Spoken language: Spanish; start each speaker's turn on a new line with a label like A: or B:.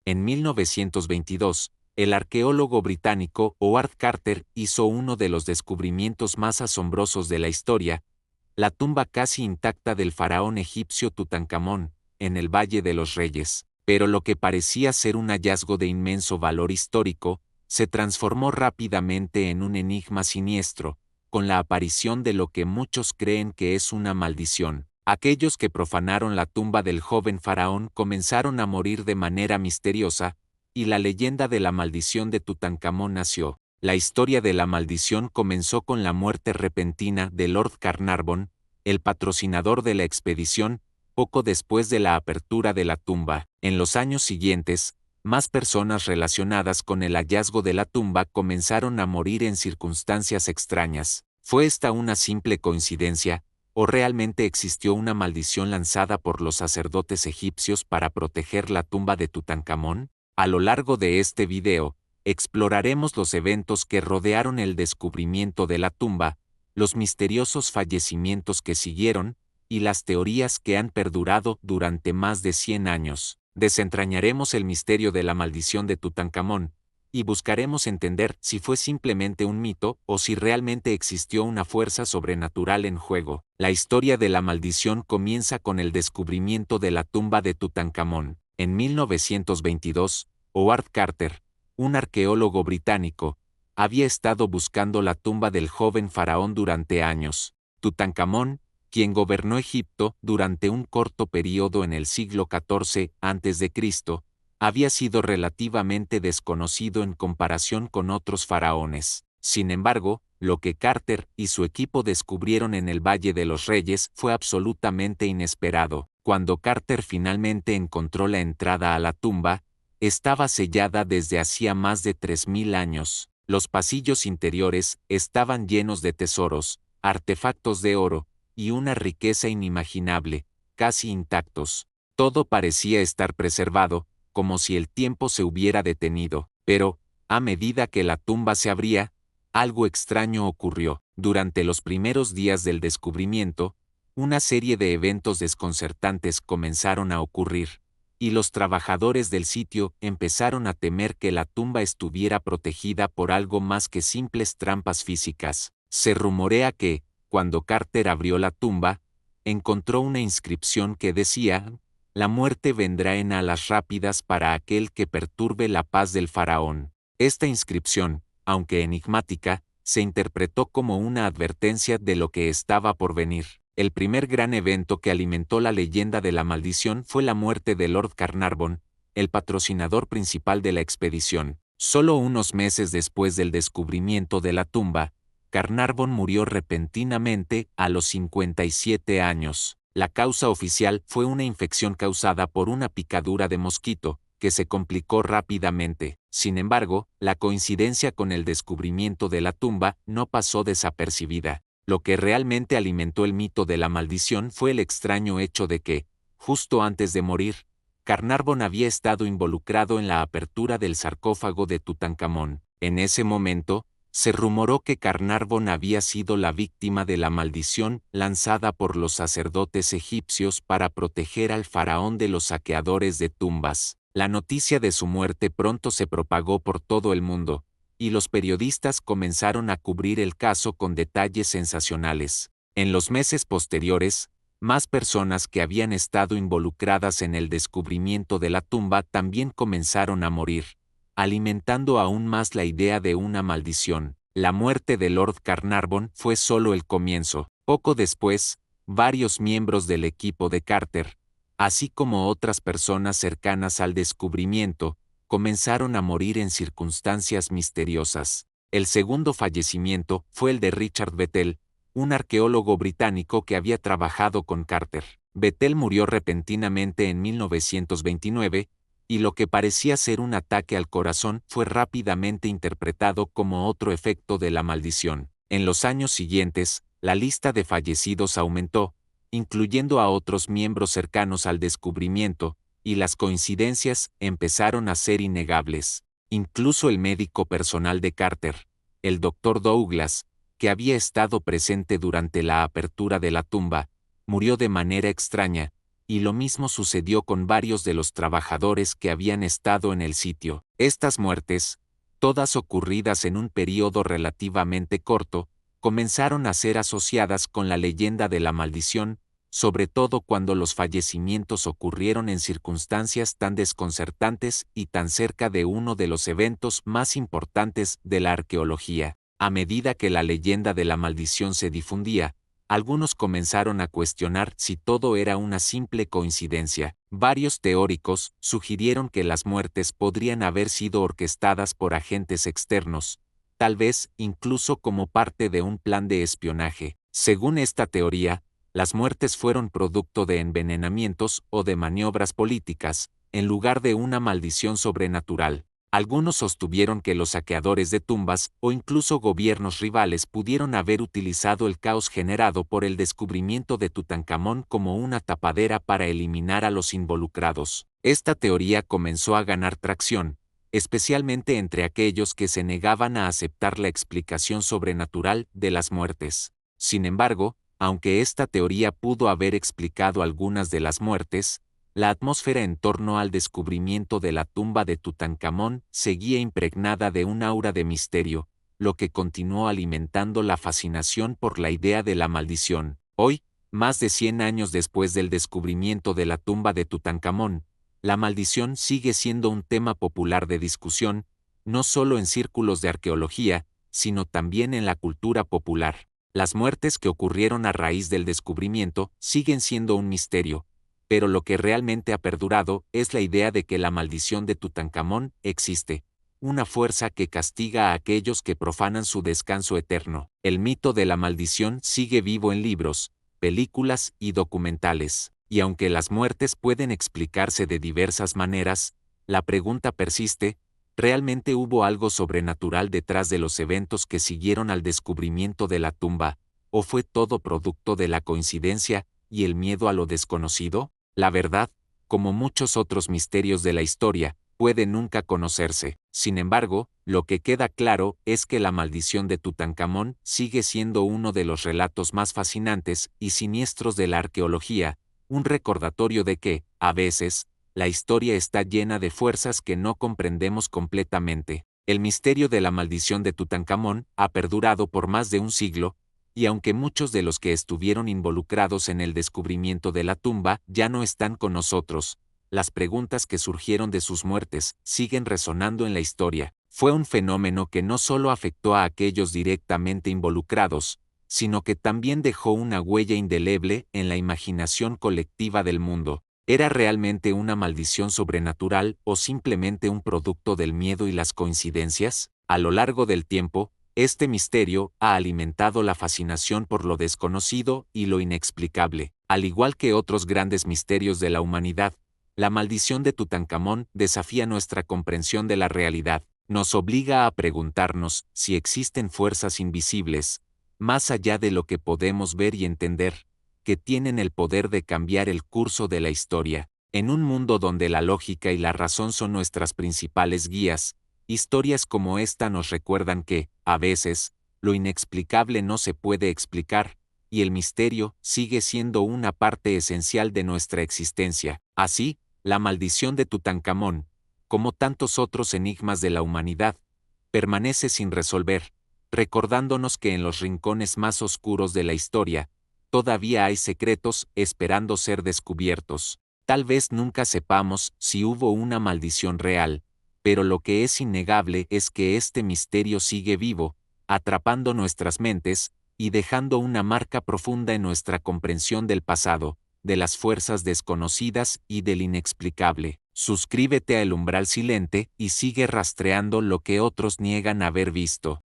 A: En 1922, el arqueólogo británico Howard Carter hizo uno de los descubrimientos más asombrosos de la historia, la tumba casi intacta del faraón egipcio Tutankamón, en el Valle de los Reyes. Pero lo que parecía ser un hallazgo de inmenso valor histórico, se transformó rápidamente en un enigma siniestro, con la aparición de lo que muchos creen que es una maldición. Aquellos que profanaron la tumba del joven faraón comenzaron a morir de manera misteriosa, y la leyenda de la maldición de Tutankamón nació. La historia de la maldición comenzó con la muerte repentina de Lord Carnarvon, el patrocinador de la expedición, poco después de la apertura de la tumba. En los años siguientes, más personas relacionadas con el hallazgo de la tumba comenzaron a morir en circunstancias extrañas. ¿Fue esta una simple coincidencia, o realmente existió una maldición lanzada por los sacerdotes egipcios para proteger la tumba de Tutankamón? A lo largo de este video, exploraremos los eventos que rodearon el descubrimiento de la tumba, los misteriosos fallecimientos que siguieron, y las teorías que han perdurado durante más de 100 años. Desentrañaremos el misterio de la maldición de Tutankamón, y buscaremos entender si fue simplemente un mito o si realmente existió una fuerza sobrenatural en juego. La historia de la maldición comienza con el descubrimiento de la tumba de Tutankamón. En 1922, Howard Carter, un arqueólogo británico, había estado buscando la tumba del joven faraón durante años. Tutankamón, quien gobernó Egipto durante un corto período en el siglo XIV a.C., había sido relativamente desconocido en comparación con otros faraones. Sin embargo, lo que Carter y su equipo descubrieron en el Valle de los Reyes fue absolutamente inesperado. Cuando Carter finalmente encontró la entrada a la tumba, estaba sellada desde hacía más de 3000 años. Los pasillos interiores estaban llenos de tesoros, artefactos de oro, y una riqueza inimaginable, casi intactos. Todo parecía estar preservado, como si el tiempo se hubiera detenido, pero, a medida que la tumba se abría, algo extraño ocurrió. Durante los primeros días del descubrimiento, una serie de eventos desconcertantes comenzaron a ocurrir, y los trabajadores del sitio empezaron a temer que la tumba estuviera protegida por algo más que simples trampas físicas. Se rumorea que, cuando Carter abrió la tumba, encontró una inscripción que decía: «La muerte vendrá en alas rápidas para aquel que perturbe la paz del faraón». Esta inscripción, aunque enigmática, se interpretó como una advertencia de lo que estaba por venir. El primer gran evento que alimentó la leyenda de la maldición fue la muerte de Lord Carnarvon, el patrocinador principal de la expedición. Solo unos meses después del descubrimiento de la tumba, Carnarvon murió repentinamente a los 57 años. La causa oficial fue una infección causada por una picadura de mosquito, que se complicó rápidamente. Sin embargo, la coincidencia con el descubrimiento de la tumba no pasó desapercibida. Lo que realmente alimentó el mito de la maldición fue el extraño hecho de que, justo antes de morir, Carnarvon había estado involucrado en la apertura del sarcófago de Tutankamón. En ese momento, se rumoró que Carnarvon había sido la víctima de la maldición lanzada por los sacerdotes egipcios para proteger al faraón de los saqueadores de tumbas. La noticia de su muerte pronto se propagó por todo el mundo, y los periodistas comenzaron a cubrir el caso con detalles sensacionales. En los meses posteriores, más personas que habían estado involucradas en el descubrimiento de la tumba también comenzaron a morir, alimentando aún más la idea de una maldición. La muerte de Lord Carnarvon fue solo el comienzo. Poco después, varios miembros del equipo de Carter, así como otras personas cercanas al descubrimiento, comenzaron a morir en circunstancias misteriosas. El segundo fallecimiento fue el de Richard Bethel, un arqueólogo británico que había trabajado con Carter. Bethel murió repentinamente en 1929, y lo que parecía ser un ataque al corazón fue rápidamente interpretado como otro efecto de la maldición. En los años siguientes, la lista de fallecidos aumentó, incluyendo a otros miembros cercanos al descubrimiento, y las coincidencias empezaron a ser innegables. Incluso el médico personal de Carter, el Dr. Douglas, que había estado presente durante la apertura de la tumba, murió de manera extraña, y lo mismo sucedió con varios de los trabajadores que habían estado en el sitio. Estas muertes, todas ocurridas en un período relativamente corto, comenzaron a ser asociadas con la leyenda de la maldición, sobre todo cuando los fallecimientos ocurrieron en circunstancias tan desconcertantes y tan cerca de uno de los eventos más importantes de la arqueología. A medida que la leyenda de la maldición se difundía, algunos comenzaron a cuestionar si todo era una simple coincidencia. Varios teóricos sugirieron que las muertes podrían haber sido orquestadas por agentes externos, tal vez incluso como parte de un plan de espionaje. Según esta teoría, las muertes fueron producto de envenenamientos o de maniobras políticas, en lugar de una maldición sobrenatural. Algunos sostuvieron que los saqueadores de tumbas o incluso gobiernos rivales pudieron haber utilizado el caos generado por el descubrimiento de Tutankamón como una tapadera para eliminar a los involucrados. Esta teoría comenzó a ganar tracción, especialmente entre aquellos que se negaban a aceptar la explicación sobrenatural de las muertes. Sin embargo, aunque esta teoría pudo haber explicado algunas de las muertes, la atmósfera en torno al descubrimiento de la tumba de Tutankamón seguía impregnada de un aura de misterio, lo que continuó alimentando la fascinación por la idea de la maldición. Hoy, más de 100 años después del descubrimiento de la tumba de Tutankamón, la maldición sigue siendo un tema popular de discusión, no solo en círculos de arqueología, sino también en la cultura popular. Las muertes que ocurrieron a raíz del descubrimiento siguen siendo un misterio, pero lo que realmente ha perdurado es la idea de que la maldición de Tutankamón existe, una fuerza que castiga a aquellos que profanan su descanso eterno. El mito de la maldición sigue vivo en libros, películas y documentales, y aunque las muertes pueden explicarse de diversas maneras, la pregunta persiste: ¿realmente hubo algo sobrenatural detrás de los eventos que siguieron al descubrimiento de la tumba, o fue todo producto de la coincidencia y el miedo a lo desconocido? La verdad, como muchos otros misterios de la historia, puede nunca conocerse. Sin embargo, lo que queda claro es que la maldición de Tutankamón sigue siendo uno de los relatos más fascinantes y siniestros de la arqueología, un recordatorio de que, a veces, la historia está llena de fuerzas que no comprendemos completamente. El misterio de la maldición de Tutankamón ha perdurado por más de un siglo, y aunque muchos de los que estuvieron involucrados en el descubrimiento de la tumba ya no están con nosotros, las preguntas que surgieron de sus muertes siguen resonando en la historia. Fue un fenómeno que no solo afectó a aquellos directamente involucrados, sino que también dejó una huella indeleble en la imaginación colectiva del mundo. ¿Era realmente una maldición sobrenatural o simplemente un producto del miedo y las coincidencias? A lo largo del tiempo, este misterio ha alimentado la fascinación por lo desconocido y lo inexplicable. Al igual que otros grandes misterios de la humanidad, la maldición de Tutankamón desafía nuestra comprensión de la realidad. Nos obliga a preguntarnos si existen fuerzas invisibles, más allá de lo que podemos ver y entender, que tienen el poder de cambiar el curso de la historia. En un mundo donde la lógica y la razón son nuestras principales guías, historias como esta nos recuerdan que, a veces, lo inexplicable no se puede explicar, y el misterio sigue siendo una parte esencial de nuestra existencia. Así, la maldición de Tutankamón, como tantos otros enigmas de la humanidad, permanece sin resolver, recordándonos que en los rincones más oscuros de la historia, todavía hay secretos esperando ser descubiertos. Tal vez nunca sepamos si hubo una maldición real, pero lo que es innegable es que este misterio sigue vivo, atrapando nuestras mentes y dejando una marca profunda en nuestra comprensión del pasado, de las fuerzas desconocidas y del inexplicable. Suscríbete a El Umbral Silente y sigue rastreando lo que otros niegan haber visto.